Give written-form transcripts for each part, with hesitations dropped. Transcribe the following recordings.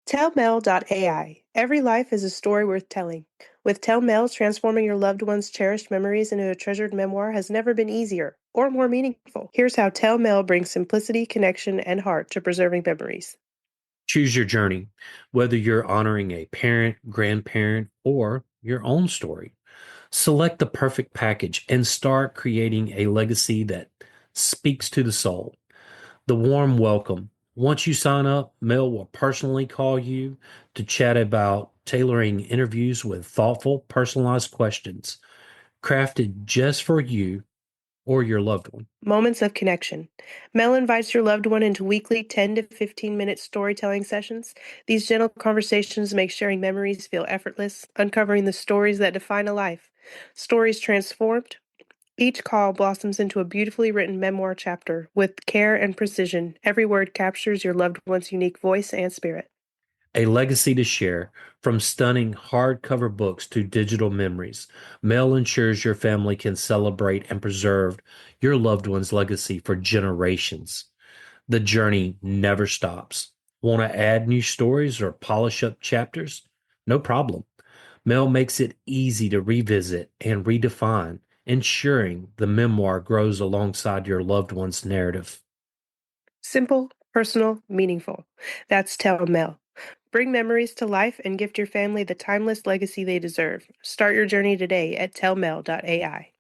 TellMel.ai. Every life is a story worth telling. With TellMel, transforming your loved one's cherished memories into a treasured memoir has never been easier or more meaningful. Here's how TellMel brings simplicity, connection, and heart to preserving memories. Choose your journey, whether you're honoring a parent, grandparent, or your own story. Select the perfect package and start creating a legacy that speaks to the soul. The warm welcome. Once you sign up, Mel will personally call you to chat about tailoring interviews with thoughtful, personalized questions crafted just for you or your loved one. Moments of connection. Mel invites your loved one into weekly 10 to 15-minute storytelling sessions. These gentle conversations make sharing memories feel effortless, uncovering the stories that define a life. Stories transformed. Each call blossoms into a beautifully written memoir chapter. With care and precision, every word captures your loved one's unique voice and spirit. A legacy to share, from stunning hardcover books to digital memories. Mail ensures your family can celebrate and preserve your loved one's legacy for generations. The journey never stops. Want to add new stories or polish up chapters? No problem. Mail makes it easy to revisit and redefine, ensuring the memoir grows alongside your loved one's narrative. Simple, personal, meaningful. That's Tell Mel. Bring memories to life and gift your family the timeless legacy they deserve. Start your journey today at tellmel.ai.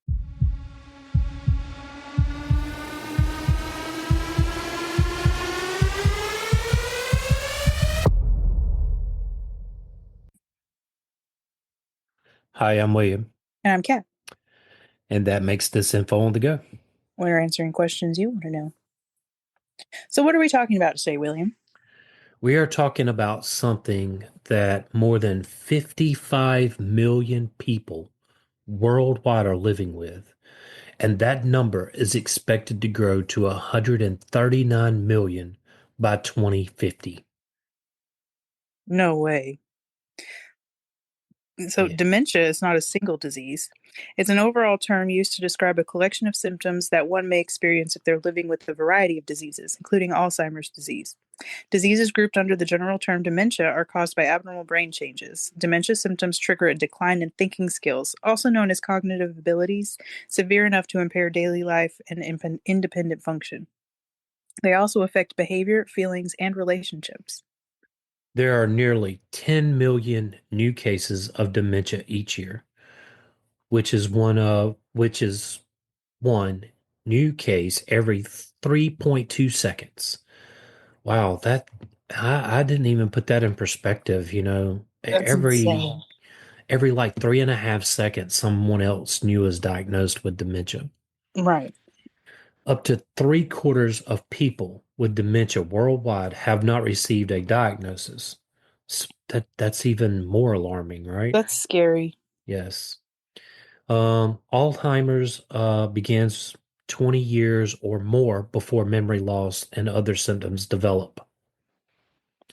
Hi, I'm William, And I'm Kat. and that makes this info on the go. We're answering questions you want to know. So, what are we talking about today, William? We are talking about something that more than 55 million people worldwide are living with, and that number is expected to grow to 139 million by 2050. No way. So, Yeah. dementia is not a single disease. It's an overall term used to describe a collection of symptoms that one may experience if they're living with a variety of diseases, including Alzheimer's disease. Diseases grouped under the general term dementia are caused by abnormal brain changes. Dementia symptoms trigger a decline in thinking skills, also known as cognitive abilities, severe enough to impair daily life and independent function. They also affect behavior, feelings, and relationships. There are nearly 10 million new cases of dementia each year, which is one new case every 3.2 seconds. Wow, that I didn't even put that in perspective, That's insane. Every like 3.5 seconds, someone else new is diagnosed with dementia. Right. Up to three-quarters of people with dementia worldwide have not received a diagnosis. That's even more alarming, right? That's scary. Yes. Alzheimer's begins 20 years or more before memory loss and other symptoms develop.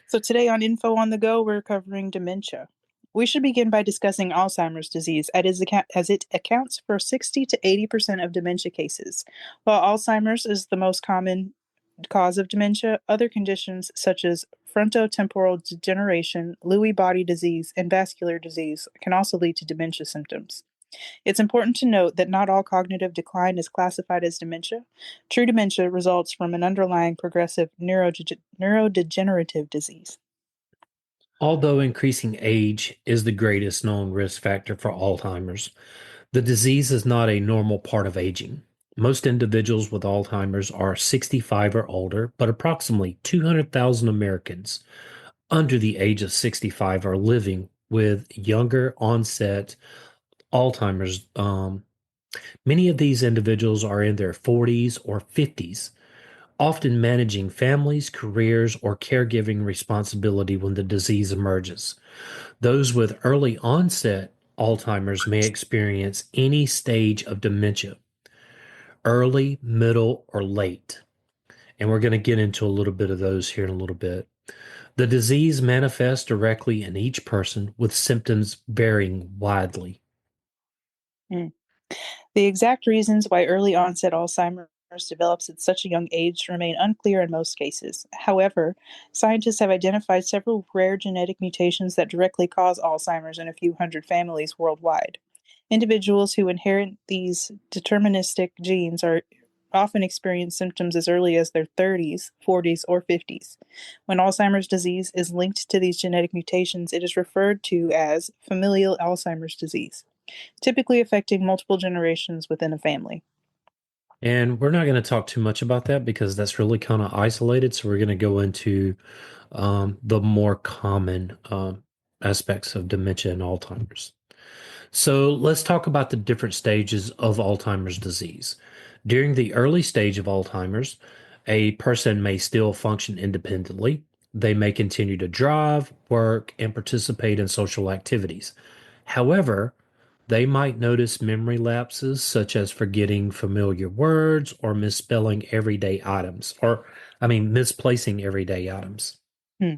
So today on Info on the Go, we're covering dementia. We should begin by discussing Alzheimer's disease, as it accounts for 60 to 80% of dementia cases. While Alzheimer's is the most common cause of dementia, other conditions such as frontotemporal degeneration, Lewy body disease, and vascular disease can also lead to dementia symptoms. It's important to note that not all cognitive decline is classified as dementia. True dementia results from an underlying progressive neurodegenerative disease. Although increasing age is the greatest known risk factor for Alzheimer's, the disease is not a normal part of aging. Most individuals with Alzheimer's are 65 or older, but approximately 200,000 Americans under the age of 65 are living with younger onset Alzheimer's. Many of these individuals are in their 40s or 50s, often managing families, careers, or caregiving responsibility when the disease emerges. Those with early onset Alzheimer's may experience any stage of dementia, early, middle, or late. And we're going to get into a little bit of those here in a little bit. The disease manifests directly in each person with symptoms varying widely. Mm. The exact reasons why early onset Alzheimer's develops at such a young age remain unclear in most cases. However, scientists have identified several rare genetic mutations that directly cause Alzheimer's in a few hundred families worldwide. Individuals who inherit these deterministic genes are often experience symptoms as early as their 30s, 40s, or 50s. When Alzheimer's disease is linked to these genetic mutations, it is referred to as familial Alzheimer's disease, typically affecting multiple generations within a family. And we're not going to talk too much about that because that's really kind of isolated. So we're going to go into the more common aspects of dementia and Alzheimer's. So let's talk about the different stages of Alzheimer's disease. During the early stage of Alzheimer's, a person may still function independently. They may continue to drive, work, and participate in social activities. However, they might notice memory lapses such as forgetting familiar words or misspelling everyday items, misplacing everyday items. Hmm.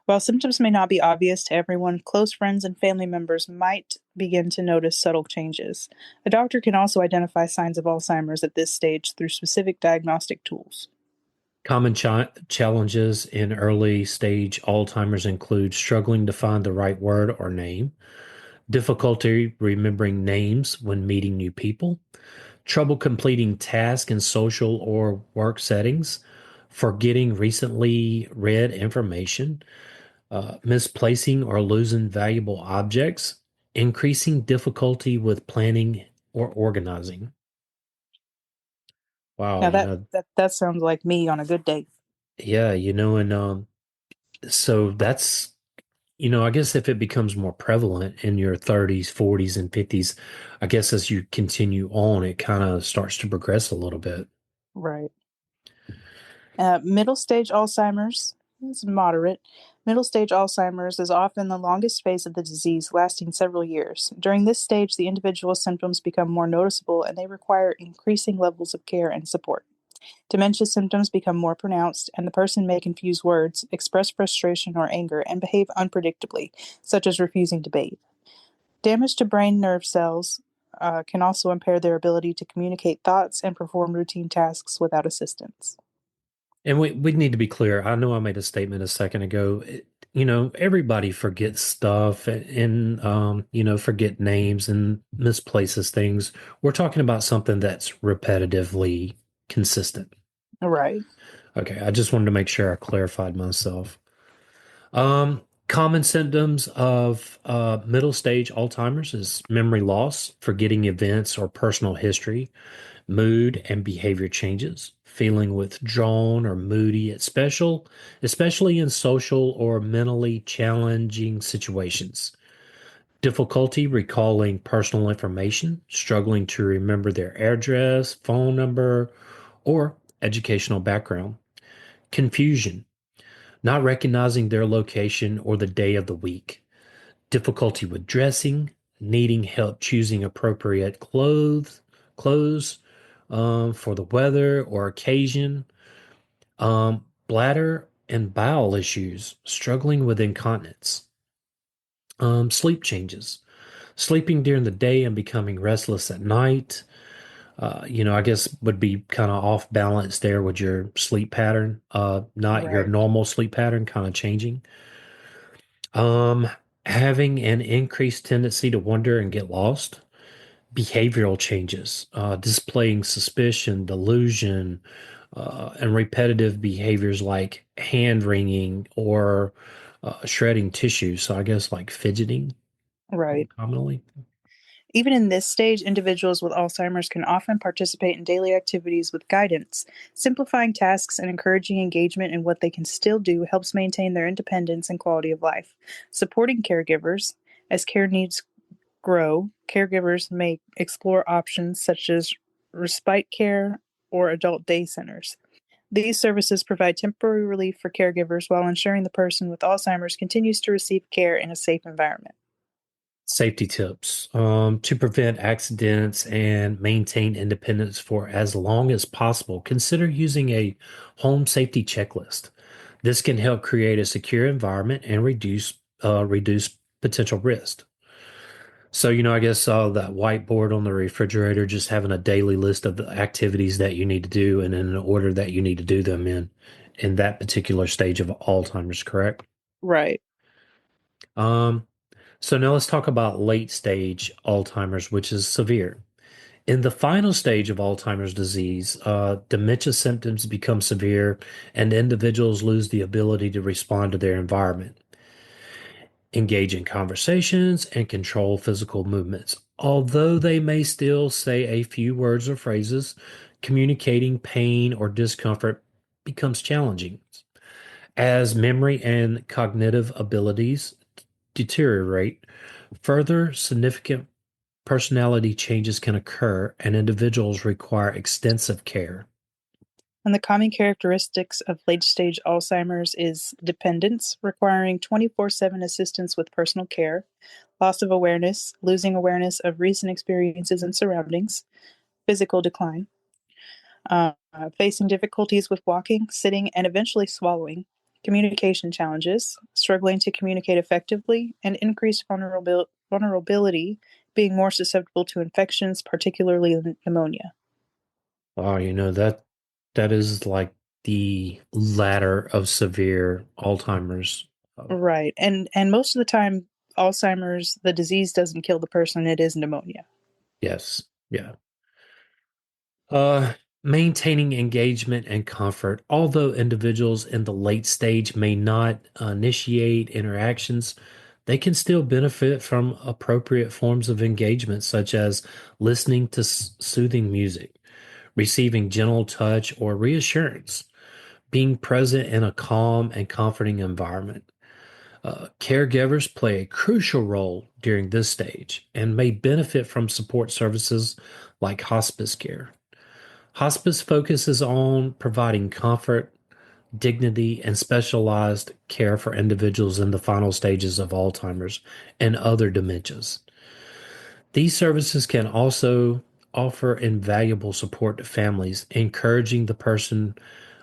While symptoms may not be obvious to everyone, close friends and family members might begin to notice subtle changes. A doctor can also identify signs of Alzheimer's at this stage through specific diagnostic tools. Common challenges in early stage Alzheimer's include struggling to find the right word or name, difficulty remembering names when meeting new people, trouble completing tasks in social or work settings, forgetting recently read information, misplacing or losing valuable objects, increasing difficulty with planning or organizing. Wow, Now that sounds like me on a good day. yeah, and so that's, I guess if it becomes more prevalent in your 30s, 40s, and 50s, I guess as you continue on, it kind of starts to progress a little bit. Right. Middle stage Alzheimer's is moderate. Middle stage Alzheimer's is often the longest phase of the disease, lasting several years. During this stage, the individual's symptoms become more noticeable and they require increasing levels of care and support. Dementia symptoms become more pronounced, and the person may confuse words, express frustration or anger, and behave unpredictably, such as refusing to bathe. Damage to brain nerve cells can also impair their ability to communicate thoughts and perform routine tasks without assistance. And we need to be clear. I know I made a statement a second ago. Everybody forgets stuff and, forget names and misplaces things. We're talking about something that's repetitively consistent. Right. Okay, I just wanted to make sure I clarified myself. Common symptoms of middle stage Alzheimer's is memory loss, forgetting events or personal history, mood and behavior changes, feeling withdrawn or moody especially in social or mentally challenging situations, difficulty recalling personal information, struggling to remember their address, phone number, or educational background, confusion, not recognizing their location or the day of the week, difficulty with dressing, needing help choosing appropriate clothes for the weather or occasion, bladder and bowel issues, struggling with incontinence, sleep changes, sleeping during the day and becoming restless at night. I guess would be kind of off balance there with your sleep pattern, not your Right. normal sleep pattern, kind of changing. Um, Having an increased tendency to wonder and get lost, behavioral changes, displaying suspicion, delusion, and repetitive behaviors like hand wringing or shredding tissue. So I guess like fidgeting Right. commonly. Even in this stage, individuals with Alzheimer's can often participate in daily activities with guidance. Simplifying tasks and encouraging engagement in what they can still do helps maintain their independence and quality of life. Supporting caregivers, as care needs grow, caregivers may explore options such as respite care or adult day centers. These services provide temporary relief for caregivers while ensuring the person with Alzheimer's continues to receive care in a safe environment. Safety tips to prevent accidents and maintain independence for as long as possible. Consider using a home safety checklist. This can help create a secure environment and reduce potential risk. So, I guess that whiteboard on the refrigerator, just having a daily list of the activities that you need to do and in an order that you need to do them in that particular stage of Alzheimer's, correct? Right. Um, so now let's talk about late stage Alzheimer's, which is severe. In the final stage of Alzheimer's disease, dementia symptoms become severe and individuals lose the ability to respond to their environment, engage in conversations, and control physical movements. Although they may still say a few words or phrases, communicating pain or discomfort becomes challenging. As memory and cognitive abilities deteriorate, further significant personality changes can occur, and individuals require extensive care. And the common characteristics of late-stage Alzheimer's is dependence, requiring 24/7 assistance with personal care, loss of awareness, losing awareness of recent experiences and surroundings, physical decline, uh, facing difficulties with walking, sitting, and eventually swallowing, communication challenges, struggling to communicate effectively, and increased vulnerability, being more susceptible to infections, particularly pneumonia. Oh, that is like the ladder of severe Alzheimer's. Oh, Right. And most of the time, Alzheimer's, the disease doesn't kill the person, it is pneumonia. yes, yeah. Uh, Maintaining engagement and comfort. Although individuals in the late stage may not initiate interactions, they can still benefit from appropriate forms of engagement, such as listening to soothing music, receiving gentle touch or reassurance, being present in a calm and comforting environment. Caregivers play a crucial role during this stage and may benefit from support services like hospice care. Hospice focuses on providing comfort, dignity, and specialized care for individuals in the final stages of Alzheimer's and other dementias. These services can also offer invaluable support to families, encouraging the person,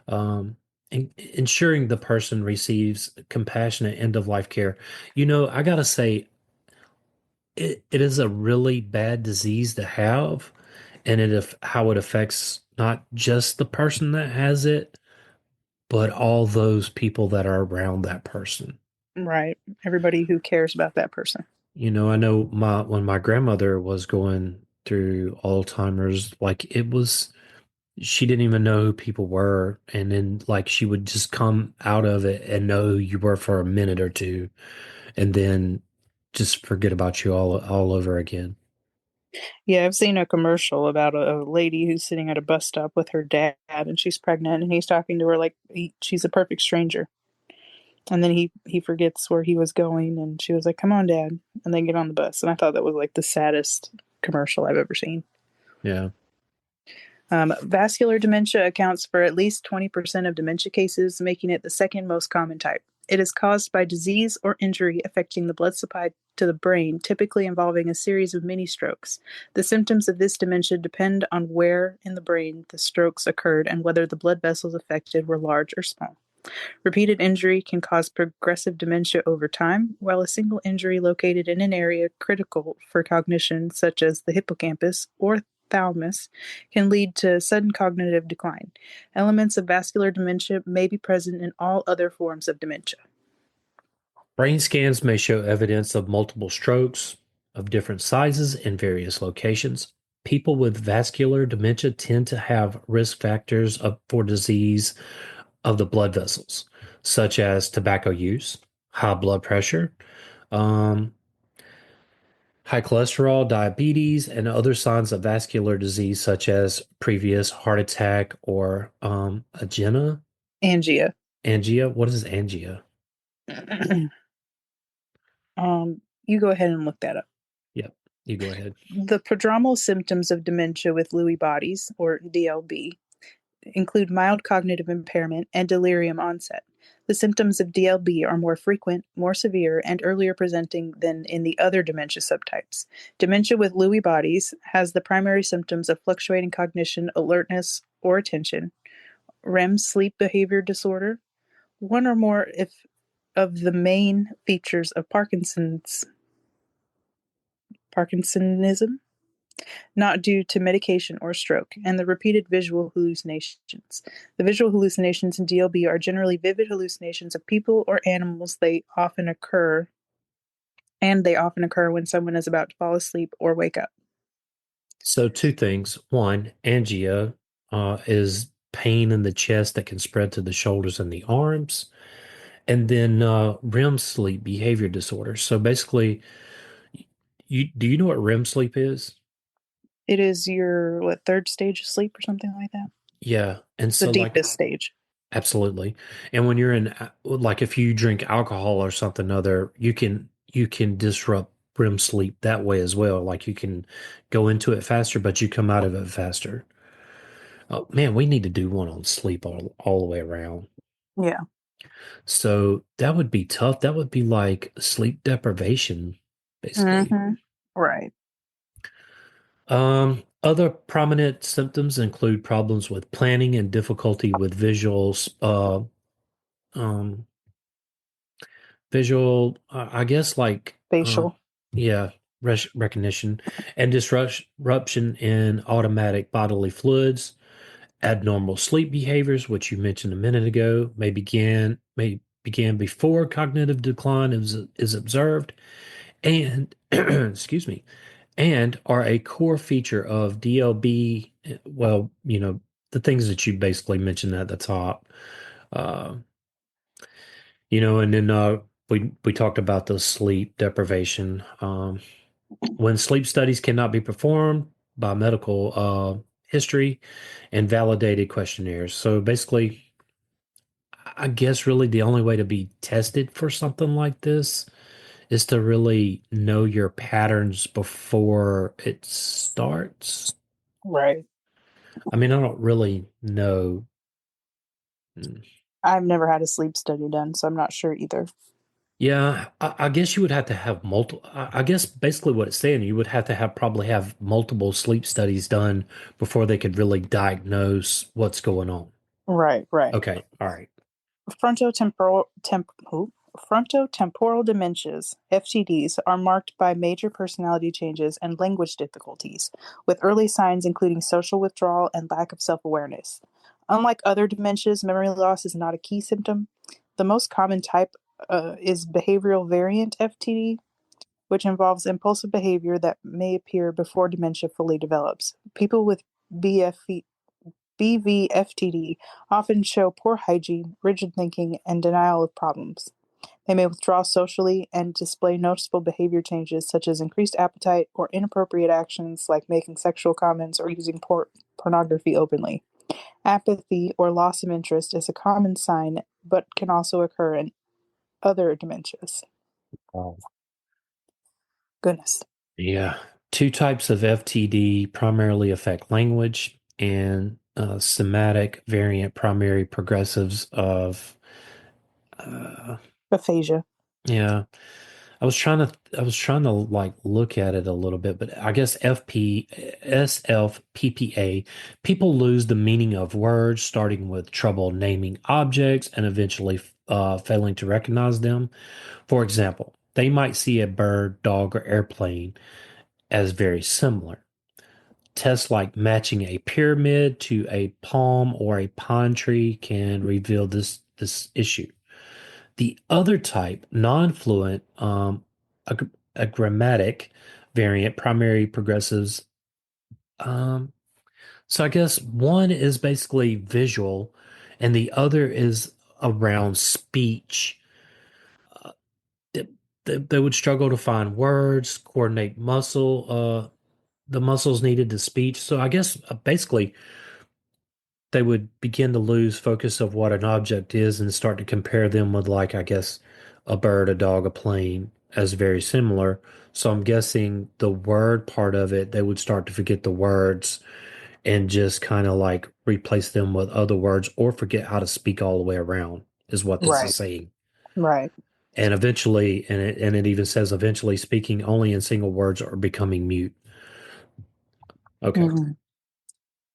um, ensuring the person receives compassionate end of life care. I gotta say, it is a really bad disease to have, and how it affects not just the person that has it, but all those people that are around that person. Right. Everybody who cares about that person. I know when my grandmother was going through Alzheimer's, like she didn't even know who people were, and then like she would just come out of it and know who you were for a minute or two, and then just forget about you all over again. Yeah, I've seen a commercial about a lady who's sitting at a bus stop with her dad and she's pregnant and he's talking to her like she's a perfect stranger. And then he forgets where he was going and she was like, "Come on, Dad." And they get on the bus. And I thought that was like the saddest commercial I've ever seen. Yeah. Vascular dementia accounts for at least 20% of dementia cases, making it the second most common type. It is caused by disease or injury affecting the blood supply to the brain, typically involving a series of mini strokes. The symptoms of this dementia depend on where in the brain the strokes occurred and whether the blood vessels affected were large or small. Repeated injury can cause progressive dementia over time, while a single injury located in an area critical for cognition, such as the hippocampus or thalamus, can lead to sudden cognitive decline. Elements of vascular dementia may be present in all other forms of dementia. Brain scans may show evidence of multiple strokes of different sizes in various locations. People with vascular dementia tend to have risk factors for disease of the blood vessels, such as tobacco use, high blood pressure, um, high cholesterol, diabetes, and other signs of vascular disease, such as previous heart attack or Angia. angia. What is angia? You go ahead and look that up. Yep, you go ahead. The prodromal symptoms of dementia with Lewy bodies, or DLB, include mild cognitive impairment and delirium onset. The symptoms of DLB are more frequent, more severe, and earlier presenting than in the other dementia subtypes. Dementia with Lewy bodies has the primary symptoms of fluctuating cognition, alertness, or attention, REM sleep behavior disorder, one or more if of the main features of Parkinson's Parkinsonism, not due to medication or stroke, and the repeated visual hallucinations. The visual hallucinations in DLB are generally vivid hallucinations of people or animals. They often occur when someone is about to fall asleep or wake up. So two things. One, angina is pain in the chest that can spread to the shoulders and the arms. And then REM sleep behavior disorder. So basically, do you know what REM sleep is? It is your third stage of sleep or something like that? Yeah. And The so deepest stage. absolutely. And when you're in, like if you drink alcohol or something other, you can disrupt REM sleep that way as well. Like you can go into it faster, but you come out of it faster. Oh man, we need to do one on sleep all the way around. Yeah. So that would be tough. That would be like sleep deprivation, basically. Mm-hmm. Right. Other prominent symptoms include problems with planning and difficulty with um, I guess like, Facial. yeah, recognition and disruption in automatic bodily fluids, abnormal sleep behaviors, which you mentioned a minute ago, may began before cognitive decline is observed, and excuse me, and are a core feature of DLB. Well, the things that you basically mentioned at the top. Uh, and then we talked about the sleep deprivation. When sleep studies cannot be performed by medical history and validated questionnaires. So basically, I guess really the only way to be tested for something like this is to really know your patterns before it starts. Right. I mean, I don't really know. Mm. I've never had a sleep study done, so I'm not sure either. Yeah, I guess you would have to have multiple. I guess basically what it's saying, you would have to probably have multiple sleep studies done before they could really diagnose what's going on. Right, right. Okay, all right. Frontotemporal frontotemporal dementias, FTDs, are marked by major personality changes and language difficulties, with early signs including social withdrawal and lack of self-awareness. Unlike other dementias, memory loss is not a key symptom. The most common type is behavioral variant FTD, which involves impulsive behavior that may appear before dementia fully develops. People with BFE BVFTD often show poor hygiene, rigid thinking, and denial of problems. They may withdraw socially and display noticeable behavior changes such as increased appetite or inappropriate actions like making sexual comments or using pornography openly. Apathy or loss of interest is a common sign but can also occur in other dementias. Wow. Goodness. Yeah. Two types of FTD primarily affect language, and somatic variant primary progressives of, uh, Aphasia. yeah. I was trying to like look at it a little bit, but I guess SFPPA, people lose the meaning of words, starting with trouble naming objects and eventually failing to recognize them. For example, they might see a bird, dog, or airplane as very similar. Tests like matching a pyramid to a palm or a pine tree can reveal this issue. The other type, non-fluent, a grammatic variant, primary progressives. Um, so I guess one is basically visual, and the other is around speech. Uh, they would struggle to find words, coordinate the muscles needed to speech. So I guess basically they would begin to lose focus of what an object is and start to compare them with, like, I guess, a bird, a dog, a plane as very similar. So I'm guessing the word part of it, they would start to forget the words and just kind of like replace them with other words or forget how to speak all the way around, is what this is Right, saying. right. And eventually, and it even says eventually speaking only in single words or becoming mute. Okay. Mhm.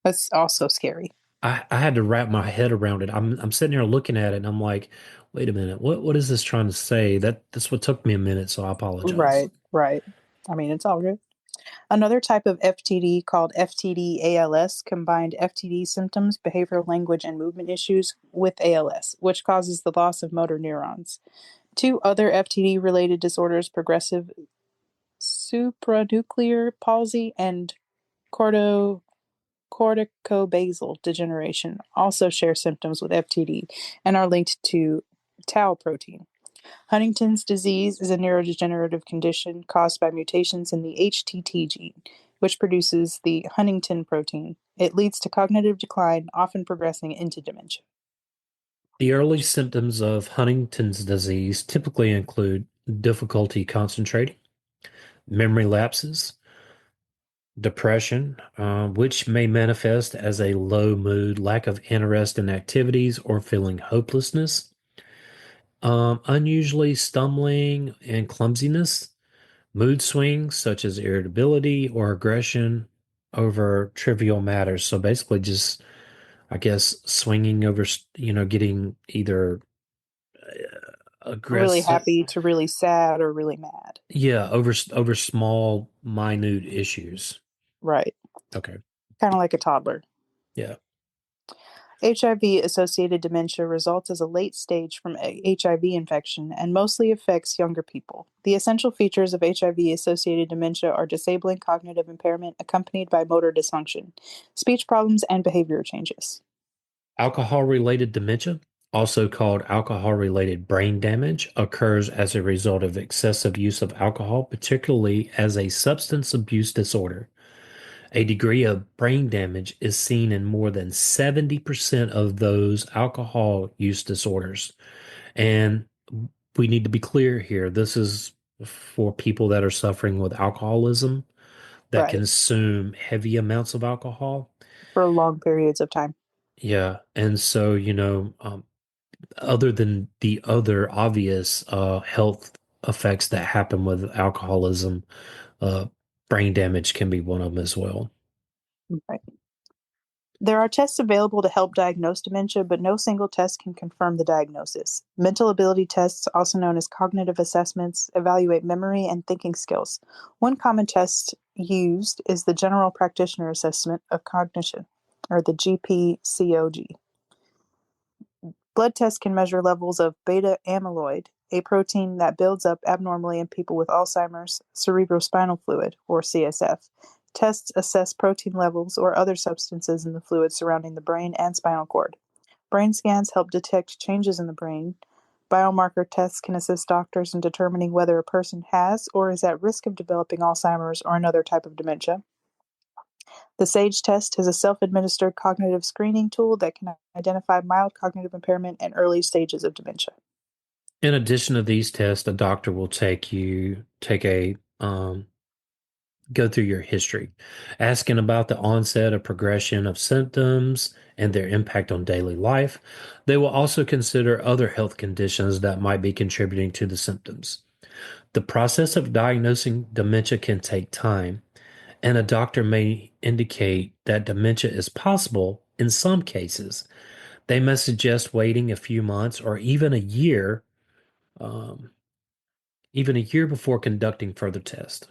That's also scary. I had to wrap my head around it. I'm sitting here looking at it and I'm like, wait a minute, what is this trying to say? That's what took me a minute, so I apologize. Right, right. I mean, it's all good. Another type of FTD called FTD-ALS combined FTD symptoms, behavioral language, and movement issues with ALS, which causes the loss of motor neurons. Two other FTD-related disorders, progressive supranuclear palsy and corticobasal degeneration, also share symptoms with FTD and are linked to tau protein. Huntington's disease is a neurodegenerative condition caused by mutations in the HTT gene, which produces the Huntington protein. It leads to cognitive decline, often progressing into dementia. The early symptoms of Huntington's disease typically include difficulty concentrating, memory lapses, depression, which may manifest as a low mood, lack of interest in activities, or feeling hopelessness, unusually stumbling and clumsiness, mood swings such as irritability or aggression over trivial matters. So basically, just I guess swinging over, getting either Really aggressive, happy to really sad or really mad. yeah, over small, minute issues. Right. Okay, Kind of like a toddler. yeah. HIV-associated dementia results as a late stage from HIV infection and mostly affects younger people. The essential features of HIV-associated dementia are disabling cognitive impairment accompanied by motor dysfunction, speech problems, and behavior changes. Alcohol-related dementia, also called alcohol-related brain damage, occurs as a result of excessive use of alcohol, particularly as a substance abuse disorder. A degree of brain damage is seen in more than 70% of those alcohol use disorders. And we need to be clear here. This is for people that are suffering with alcoholism, that Right. consume heavy amounts of alcohol. For long periods of time. Yeah. And so, other than the other obvious health effects that happen with alcoholism, uh, brain damage can be one of them as well. Right. There are tests available to help diagnose dementia, but no single test can confirm the diagnosis. Mental ability tests, also known as cognitive assessments, evaluate memory and thinking skills. One common test used is the General Practitioner Assessment of Cognition, or the GPCOG. Blood tests can measure levels of beta amyloid, a protein that builds up abnormally in people with Alzheimer's, cerebrospinal fluid, or CSF. Tests assess protein levels or other substances in the fluid surrounding the brain and spinal cord. Brain scans help detect changes in the brain. Biomarker tests can assist doctors in determining whether a person has or is at risk of developing Alzheimer's or another type of dementia. The SAGE test is a self-administered cognitive screening tool that can identify mild cognitive impairment and early stages of dementia. In addition to these tests, a doctor will go through your history, asking about the onset or progression of symptoms and their impact on daily life. They will also consider other health conditions that might be contributing to the symptoms. The process of diagnosing dementia can take time, and a doctor may indicate that dementia is possible in some cases. They may suggest waiting a few months or um, even a year before conducting further tests.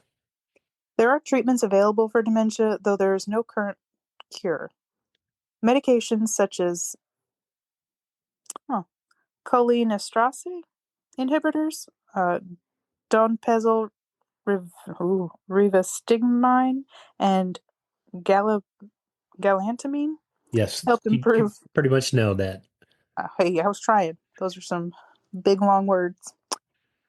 There are treatments available for dementia, though there is no current cure. Medications such as cholinesterase inhibitors, donepezil, rivastigmine, and galantamine Yes, help you improve. pretty much know that. Hey, I was trying. Those are some big long words.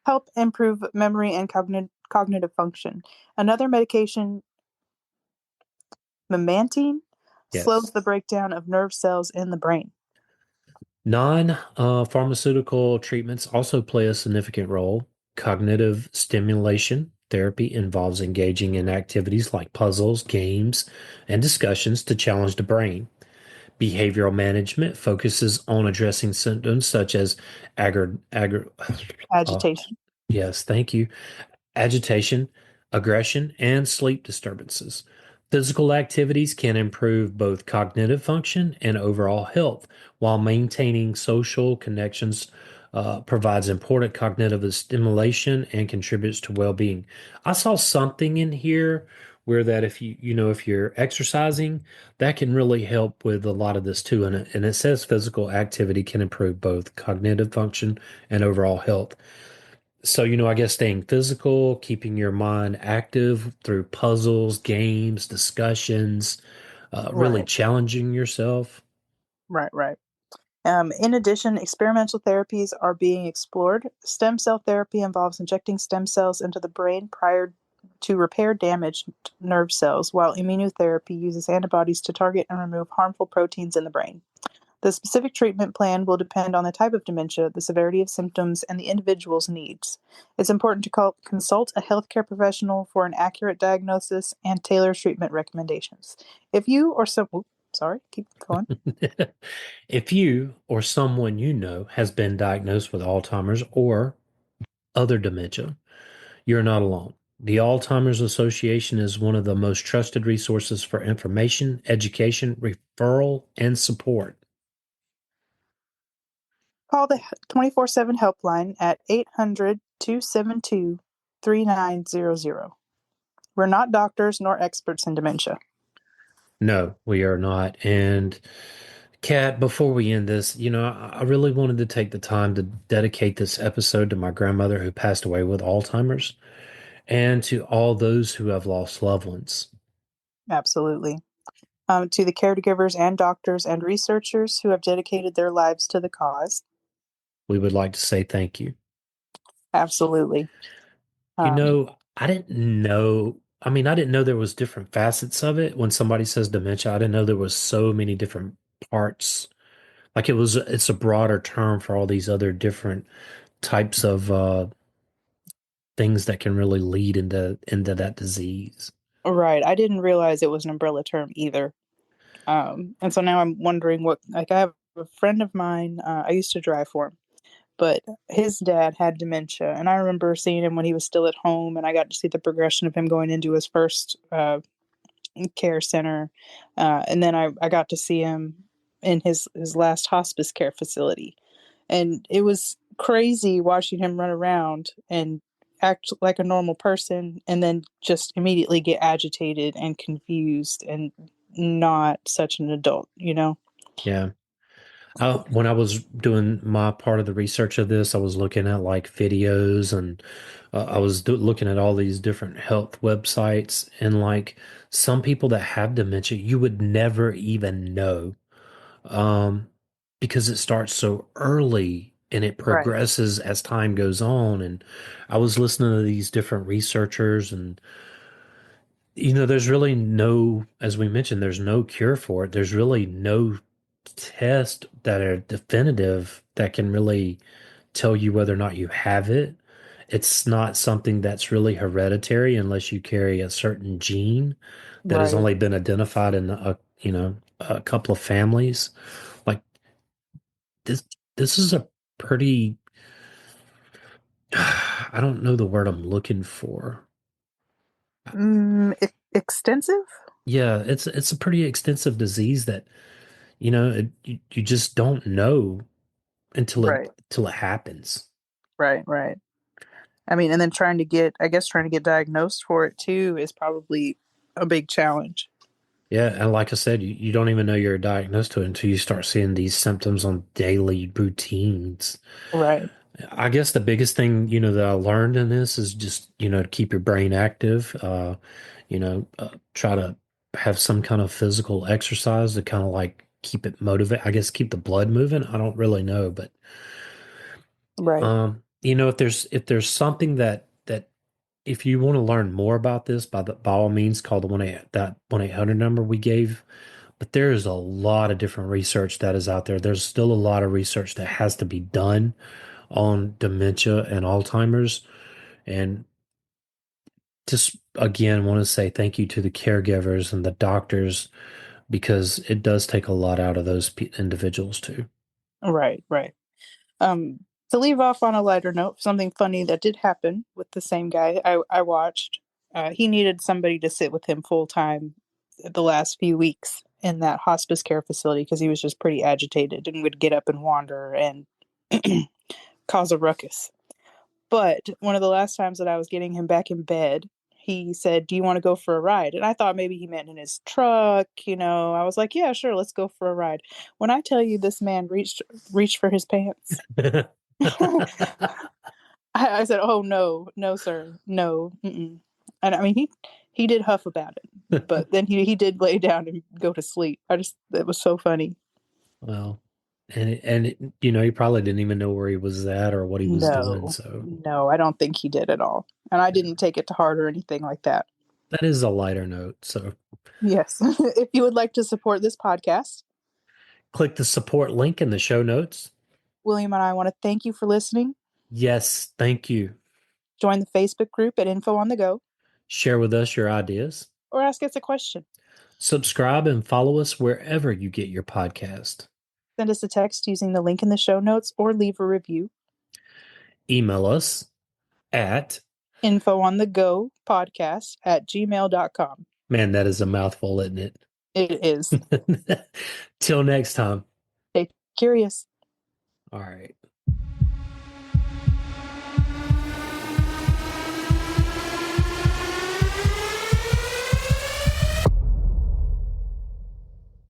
Help improve memory and cognitive function. Another medication, memantine, slows Yes. the breakdown of nerve cells in the brain. Non-pharmaceutical treatments also play a significant role. Cognitive stimulation therapy involves engaging in activities like puzzles, games, and discussions to challenge the brain. Behavioral management focuses on addressing symptoms such as aggra, aggra, uh, Agitation. yes, thank you, agitation, aggression, and sleep disturbances. Physical activities can improve both cognitive function and overall health while maintaining social connections provides important cognitive stimulation and contributes to well-being. I saw something in here where that if if you're exercising, that can really help with a lot of this too. And it says physical activity can improve both cognitive function and overall health. So, I guess staying physical, keeping your mind active through puzzles, games, discussions, really Right, challenging yourself. right. In addition, experimental therapies are being explored. Stem cell therapy involves injecting stem cells into the brain prior to repair damaged nerve cells, while immunotherapy uses antibodies to target and remove harmful proteins in the brain. The specific treatment plan will depend on the type of dementia, the severity of symptoms, and the individual's needs. It's important to consult a healthcare professional for an accurate diagnosis and tailor treatment recommendations. If you or some, oops, sorry, keep going. If you or someone you know has been diagnosed with Alzheimer's or other dementia, you're not alone. The Alzheimer's Association is one of the most trusted resources for information, education, referral, and support. Call the 24/7 helpline at 800-272-3900. We're not doctors nor experts in dementia. No, we are not. And Kat, before we end this, I really wanted to take the time to dedicate this episode to my grandmother who passed away with Alzheimer's and to all those who have lost loved ones. Absolutely. To the caregivers and doctors and researchers who have dedicated their lives to the cause. We would like to say thank you. Absolutely. I didn't know. I mean, I didn't know there was different facets of it. When somebody says dementia, I didn't know there was so many different parts. Like it's a broader term for all these other different types of things that can really lead into that disease. Right. I didn't realize it was an umbrella term either. And so now I'm wondering like I have a friend of mine, I used to drive for him, but his dad had dementia. And I remember seeing him when he was still at home, and I got to see the progression of him going into his first care center. And then I got to see him in his last hospice care facility. And it was crazy watching him run around and act like a normal person and then just immediately get agitated and confused and not such an adult, you know? Yeah. When I was doing my part of the research of this, I was looking at like videos and I was looking at all these different health websites and like some people that have dementia, you would never even know um, because it starts so early and it Right. progresses as time goes on. And I was listening to these different researchers and there's really no, as we mentioned, there's no cure for it. There's really no test that are definitive that can really tell you whether or not you have it. It's not something that's really hereditary unless you carry a certain gene that has Right. only been identified in a couple of families. Like this, this is a pretty, I don't know the word I'm looking for. Extensive? Yeah, it's a pretty extensive disease that you just don't know until it Right. until it happens. Right. I mean, and then trying to get diagnosed for it too is probably a big challenge. Yeah, and like I said, you don't even know you're diagnosed to it until you start seeing these symptoms on daily routines. Right. I guess the biggest thing, that I learned in this is just, to keep your brain active, try to have some kind of physical exercise to kind of like keep it motivated. I guess keep the blood moving. I don't really know, but Right. if there's something that if you want to learn more about this, by all means, call the 1-800 number we gave. But there is a lot of different research that is out there. There's still a lot of research that has to be done on dementia and Alzheimer's. And just again, want to say thank you to the caregivers and the doctors because it does take a lot out of those individuals too. Right. Um, to leave off on a lighter note, something funny that did happen with the same guy I watched. He needed somebody to sit with him full time the last few weeks in that hospice care facility because he was just pretty agitated and would get up and wander. And cause a ruckus. But one of the last times that I was getting him back in bed, he said, "Do you want to go for a ride?" And I thought maybe he meant in his truck. I was like, "Yeah, sure, let's go for a ride." When I tell you this man reached for his pants, I said, "Oh no, no, sir, no." Mm-mm. And I mean, he did huff about it, but then he did lay down and go to sleep. It was so funny. Well, he probably didn't even know where he was at or what he was doing. No, So no, I don't think he did at all, and I didn't take it to heart or anything like that. that is a lighter note. So Yes, if you would like to support this podcast, click the support link in the show notes. William and I want to thank you for listening. Yes, thank you. Join the Facebook group at Info on the Go, Share with us your ideas. or ask us a question. Subscribe and follow us wherever you get your podcast. Send us a text using the link in the show notes, or leave a review. Email us at infoonthegopodcast@gmail.com. man, that is a mouthful, isn't it? It is. Till next time. Stay curious. All right.